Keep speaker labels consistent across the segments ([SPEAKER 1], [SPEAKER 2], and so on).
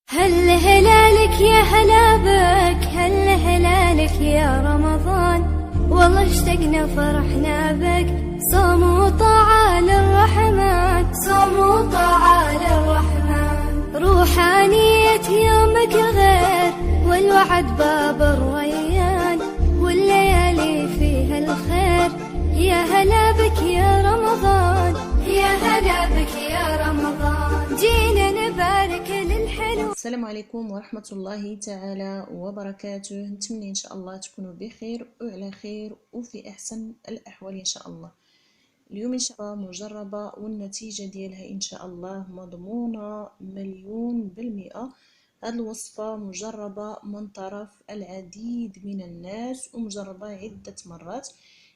[SPEAKER 1] هل هلالك يا هلا بك، هل هلالك يا رمضان، والله اشتقنا فرحنا بك. صوم وطاعة للرحمن، صوم وطاعة للرحمن، روحانية يومك غير، والوعد باب الريان، والليالي فيها الخير. يا هلا بك يا رمضان، يا هلا بك يا رمضان، جينا نبارك للحلو.
[SPEAKER 2] السلام عليكم ورحمة الله تعالى وبركاته. نتمنى إن شاء الله تكونوا بخير وعلى خير وفي أحسن الأحوال إن شاء الله. اليوم إن شاء الله مجربة والنتيجة ديالها إن شاء الله مضمونة 100%. هذه الوصفة مجربة من طرف العديد من الناس ومجربة عدة مرات،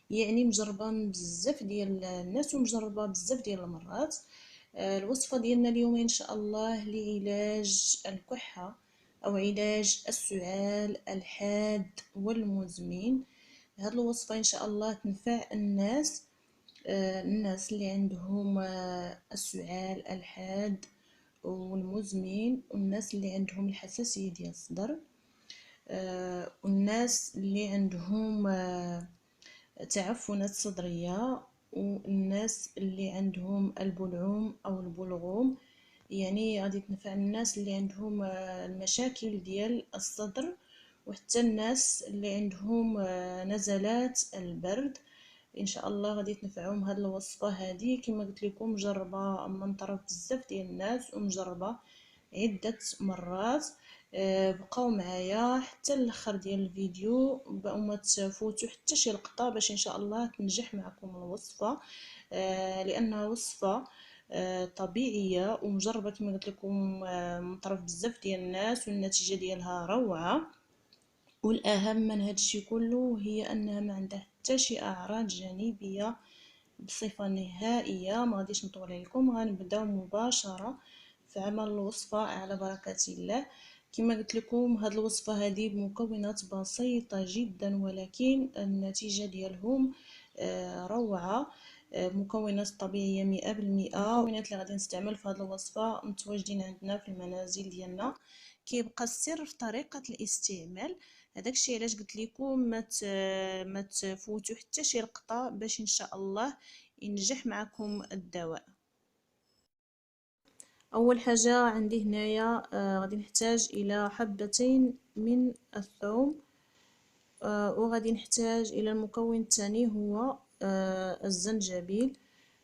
[SPEAKER 2] يعني مجربة بزاف ديال الناس ومجربة بزاف ديال المرات. الوصفة ديالنا اليوم إن شاء الله لعلاج الكحة أو علاج السعال الحاد والمزمن. هذه الوصفة إن شاء الله تنفع الناس اللي عندهم السعال الحاد والمزمن، والناس اللي عندهم الحساسية ديال الصدر، والناس اللي عندهم تعفنات صدرية، والناس اللي عندهم البلعوم او البلغوم. يعني غادي تنفع الناس اللي عندهم المشاكل ديال الصدر، وحتى الناس اللي عندهم نزلات البرد. ان شاء الله غادي تنفعهم هذه الوصفه هذه. كما قلت لكم مجربه من طرف بزاف ديال الناس ومجربه عده مرات. بقاو معايا حتى الاخر ديال الفيديو وما تفوتوا حتى شي لقطه باش ان شاء الله تنجح معكم الوصفه، لانها وصفه طبيعيه ومجربه كما قلت لكم من طرف بزاف ديال الناس، والنتيجه ديالها روعه. والاهم من هذا الشيء كله هي انها ما عندها حتى شي اعراض جانبيه بصفه نهائيه. ما غاديش نطول عليكم، غنبداو مباشره في عمل الوصفه على بركه الله. كما قلت لكم هذه الوصفه هذه بمكونات بسيطه جدا، ولكن النتيجه ديالهم روعه. مكونات طبيعيه 100%. المكونات اللي غادي نستعمل في هذه الوصفه متواجدين عندنا في المنازل ديالنا. كيبقى السر في طريقه الاستعمال. هذاك الشيء علاش قلت لكم ما تفوتوا حتى شي لقطه باش ان شاء الله ينجح معكم الدواء. اول حاجه عندي هنايا غادي نحتاج الى حبتين من الثوم، وغادي نحتاج الى المكون الثاني هو الزنجبيل.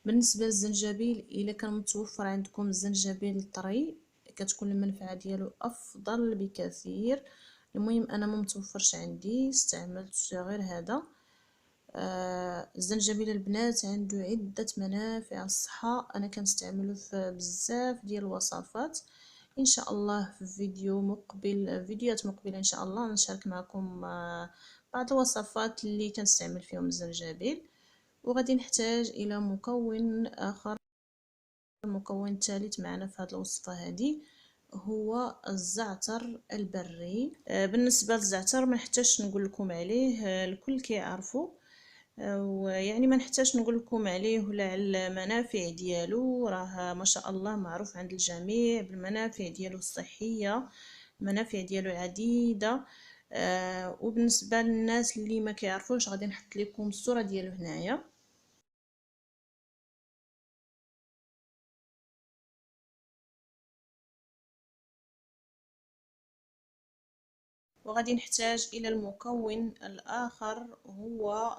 [SPEAKER 2] بالنسبه للزنجبيل الا كان متوفر عندكم الزنجبيل الطري كتكون المنفعه ديالو افضل بكثير. المهم انا ما متوفرش عندي، استعملت غير هذا. الزنجبيل البنات عنده عده منافع الصحه، انا كنستعمله في بزاف ديال الوصفات. ان شاء الله في فيديوهات مقبله ان شاء الله نشارك معكم بعض الوصفات اللي كنستعمل فيهم الزنجبيل. وغادي نحتاج الى مكون اخر، المكون الثالث معنا في هذه الوصفه هذه هو الزعتر البري. بالنسبه للزعتر ما نحتاجش نقول لكم عليه، الكل كيعرفوا، ويعني ما نحتاج نقول لكم عليه ولا على المنافع ديالو، راه ما شاء الله معروف عند الجميع بالمنافع ديالو الصحيه. المنافع ديالو عديده. وبالنسبه للناس اللي ما كيعرفوش غادي نحط لكم الصوره ديالو هنايا. وغادي نحتاج الى المكون الاخر هو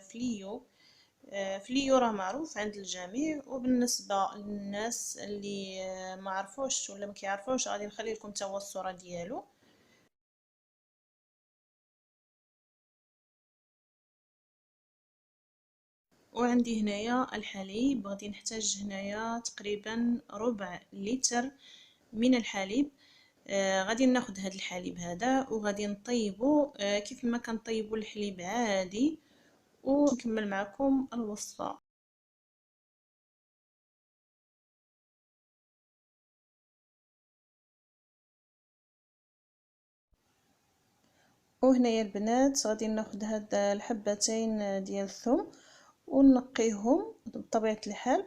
[SPEAKER 2] فليو. فليو راه معروف عند الجميع، وبالنسبه للناس اللي ما عرفوش ولا ما كيعرفوش غادي نخلي لكم حتى هو الصوره ديالو. وعندي هنايا الحليب، غادي نحتاج هنايا تقريبا ربع لتر من الحليب. غادي ناخذ هذا الحليب هذا وغادي نطيبه كيف ما كنطيبوا الحليب عادي، ونكمل معكم الوصفه. وهنايا البنات غادي ناخذ هاد الحبتين ديال الثوم ونقيهم بطبيعه الحال،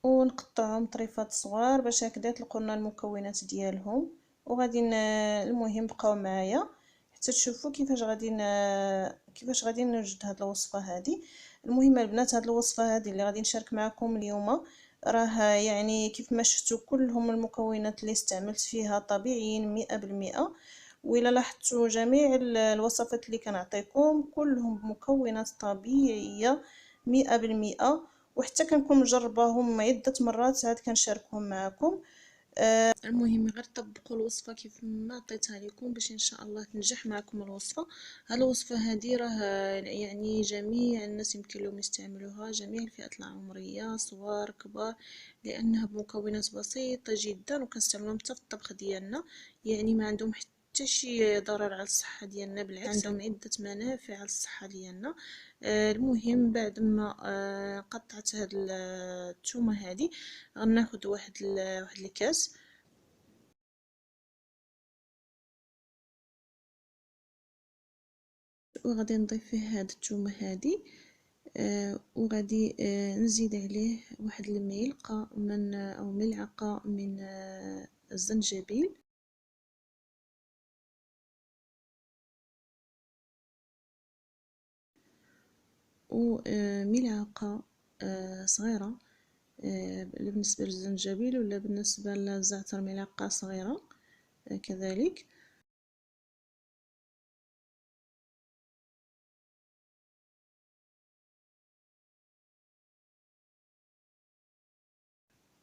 [SPEAKER 2] ونقطعهم طريفات صغار باش هكذا تلقوا لنا المكونات ديالهم. وغادي المهم بقاو معايا حتى تشوفوا كيفاش غادي نوجد هاد الوصفه هذه. المهم البنات، هاد الوصفه هذه اللي غادي نشارك معكم اليوم راه يعني كيف ما شفتوا كلهم المكونات اللي استعملت فيها طبيعيين 100%. وإلا لاحظتوا جميع الوصفات اللي كنعطيكم كلهم بمكونات طبيعيه 100%، وحتى كنكون مجرباهم عده مرات عاد كنشاركهم معكم. المهم غير طبقوا الوصفه كيف ما عطيتها لكم باش ان شاء الله تنجح معكم الوصفه. هاد الوصفه هذه راه يعني جميع الناس يمكن لهم يستعملوها، جميع الفئات العمريه صغار كبار، لانها بمكونات بسيطه جدا وكنستعملوهم حتى في الطبخ ديالنا. يعني ما عندهم حتى شي ضرر على الصحه ديالنا، بالعكس عندهم عده منافع على الصحه ديالنا. المهم بعد ما قطعت هاد الثومه هذه غناخد واحد الكاس وغادي نضيف فيه هاد الثومه هذه. وغادي نزيد عليه واحد الملعقه من او ملعقه من الزنجبيل، وملعقه صغيره بالنسبه للزنجبيل، ولا بالنسبه للزعتر ملعقه صغيره كذلك.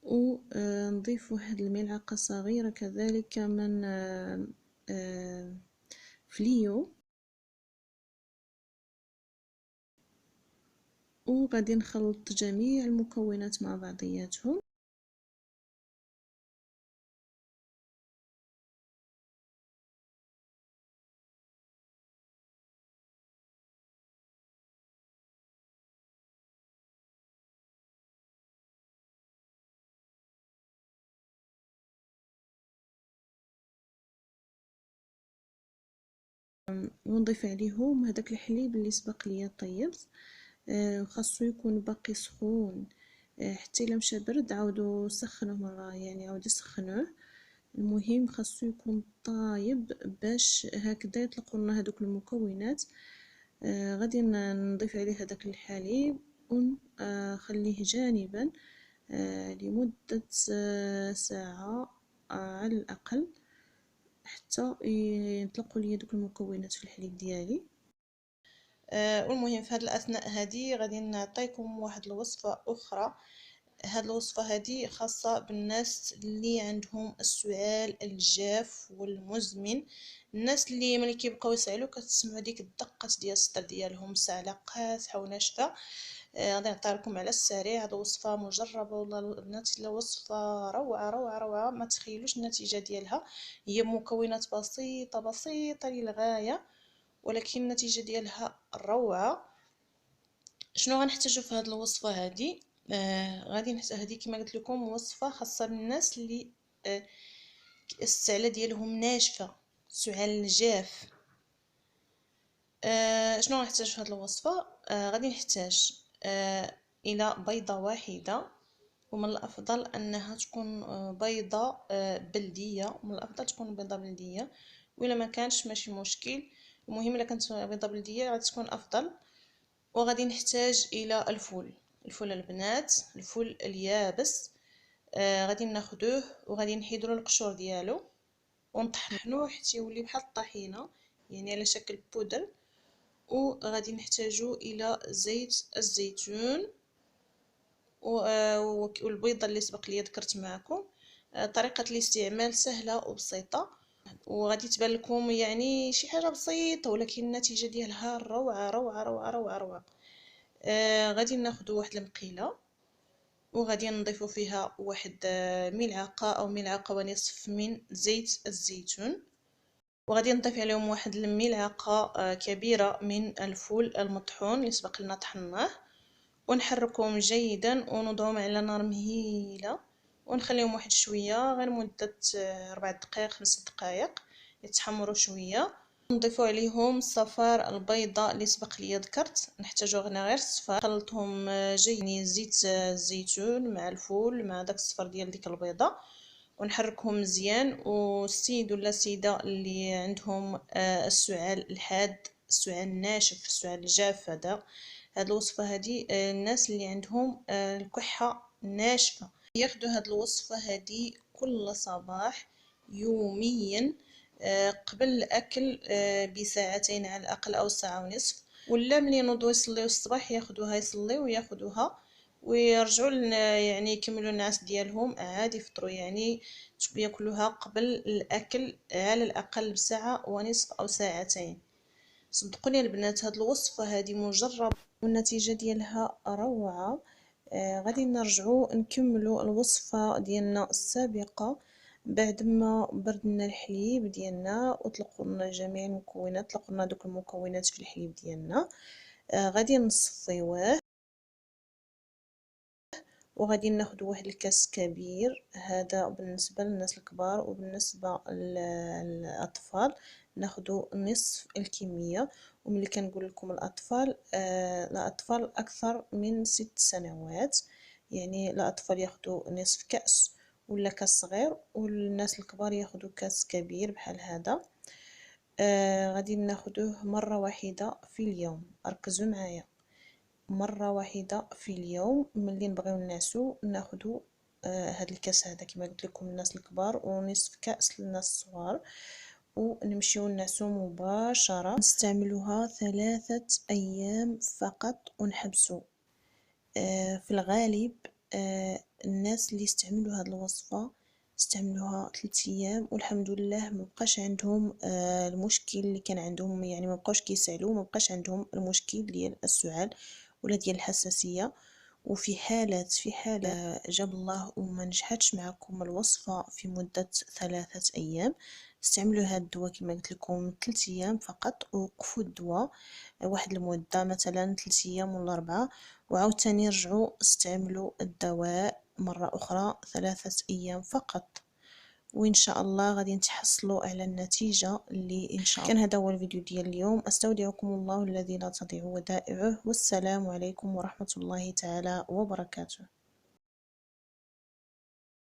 [SPEAKER 2] ونضيف واحد الملعقه صغيره كذلك من فليو، وغادي نخلط جميع المكونات مع بعضياتهم. ونضيف عليهم هذاك الحليب اللي سبق ليا طيبت. خاصو يكون باقي سخون، حتى الا مشى برد عاودوا سخنوه مره، يعني عاودوا سخنوه. المهم خاصو يكون طايب باش هكذا يطلقوا لنا هذوك المكونات. غادي نضيف عليه هذاك الحليب ونخليه جانبا لمدة ساعة على الأقل، حتى يطلقوا لي دوك المكونات في الحليب ديالي. والمهم في هذه الاثناء هذه غادي نعطيكم واحد الوصفه اخرى. هاد الوصفه هذه خاصه بالناس اللي عندهم السعال الجاف والمزمن، الناس اللي ملي كيبقاو يسعلوا كتسمعوا ديك الدقات ديال الصدر ديالهم ساعله قاصحه وناشفه. غادي نعطيها لكم على السريع. هاد الوصفه مجربه والله البنات، الا وصفه روعه روعه روعه، ما تخيلوش النتيجه ديالها. هي مكونات بسيطه بسيطه للغايه، ولكن النتيجه ديالها روعه. شنو غنحتاجو في هذه الوصفه هذه؟ غادي نحتاج هذه كما قلت لكم وصفه خاصه بالناس اللي السعله ديالهم ناشفه، سعال الجاف. شنو غنحتاج في هذه الوصفه؟ غادي نحتاج الى بيضه واحده، ومن الافضل انها تكون بيضه بلديه، من الافضل تكون بيضه بلديه، وإلا ما كانش ماشي مشكل. المهم الا كانت بيضه بلديه غادي تكون افضل. وغادي نحتاج الى الفول البنات، الفول اليابس. غادي ناخذوه وغادي نحيدوا القشور ديالو ونطحنوه حتى يولي بحال الطحينه، يعني على شكل بودر. وغادي نحتاجو الى زيت الزيتون والبيضه اللي سبق لي ذكرت معكم. طريقه الاستعمال سهله وبسيطه، وغادي تبان لكم يعني شي حاجه بسيطه، ولكن النتيجه ديالها روعه روعه روعه روعه روعه. غادي ناخذ واحد المقيله وغادي نضيفو فيها واحد ملعقه او ملعقه ونصف من زيت الزيتون، وغادي نضيف عليهم واحد الملعقه كبيره من الفول المطحون اللي سبق لنا طحناه، ونحركهم جيدا ونوضعهم على نار مهيله ونخليهم واحد شويه، غير مده 4 دقائق 5 دقائق يتحمروا شويه. نضيفوا عليهم صفار البيضه اللي سبق لي ذكرت، نحتاجو غير الصفار. خلطهم جيد، يعني زيت الزيتون مع الفول مع داك الصفر ديال ديك البيضه، ونحركهم مزيان. والسيد ولا السيده اللي عندهم السعال الحاد، السعال الناشف، السعال الجاف، هاد الوصفه هادي الناس اللي عندهم الكحه ناشفه ياخدوا هاد الوصفه هادي كل صباح يوميا قبل الاكل بساعتين على الاقل او ساعه ونصف. ولا ملي ينوضوا يصليو الصباح ياخدوها، يصليو وياخدوها ويرجعوا يعني يكملوا النعاس ديالهم عادي، يفطروا يعني ياكلوها قبل الاكل على الاقل بساعه ونصف او ساعتين. صدقوني البنات هاد الوصفه هادي مجربه والنتيجه ديالها روعه. غادي نرجعوا نكملوا الوصفه ديالنا السابقه بعد ما بردنا الحليب ديالنا وطلقنا جميع المكونات، طلقنا دوك المكونات في الحليب ديالنا. غادي نصفيوه وغادي ناخد واحد الكاس كبير، هذا بالنسبه للناس الكبار، وبالنسبه للاطفال ناخدو نصف الكميه. وملي كنقول لكم الاطفال، الاطفال اكثر من 6 سنوات، يعني الاطفال ياخدو نصف كاس ولا كاس صغير، والناس الكبار ياخدو كاس كبير بحال هذا. غادي ناخدوه مره واحده في اليوم، ركزوا معايا، مرة واحدة في اليوم. ملي نبغيو نعسو ناخدو هاد الكاس هذا كما قلت لكم الناس الكبار، ونصف كاس للناس الصغار، ونمشيو نعسو مباشرة. نستعملوها 3 أيام فقط ونحبسو. في الغالب الناس اللي استعملوا هاد الوصفة استعملوها 3 أيام والحمد لله مبقاش عندهم المشكل اللي كان عندهم، يعني مبقاوش كيسعلوا، مبقاش عندهم المشكل ديال السعال ولا ديال الحساسيه. وفي حالة جاب الله وما نجحتش معكم الوصفة في مدة 3 أيام، استعملوا هذا الدواء كما قلت لكم 3 أيام فقط، ووقفوا الدواء واحد المدة مثلا 3 أيام ولا 4، وعاود تاني رجعوا استعملوا الدواء مرة أخرى 3 أيام فقط، وان شاء الله غادي نتحصلوا على النتيجه اللي ان شاء الله. كان هذا هو الفيديو ديال اليوم، استودعكم الله الذي لا تضيع ودائعه، والسلام عليكم ورحمه الله تعالى وبركاته.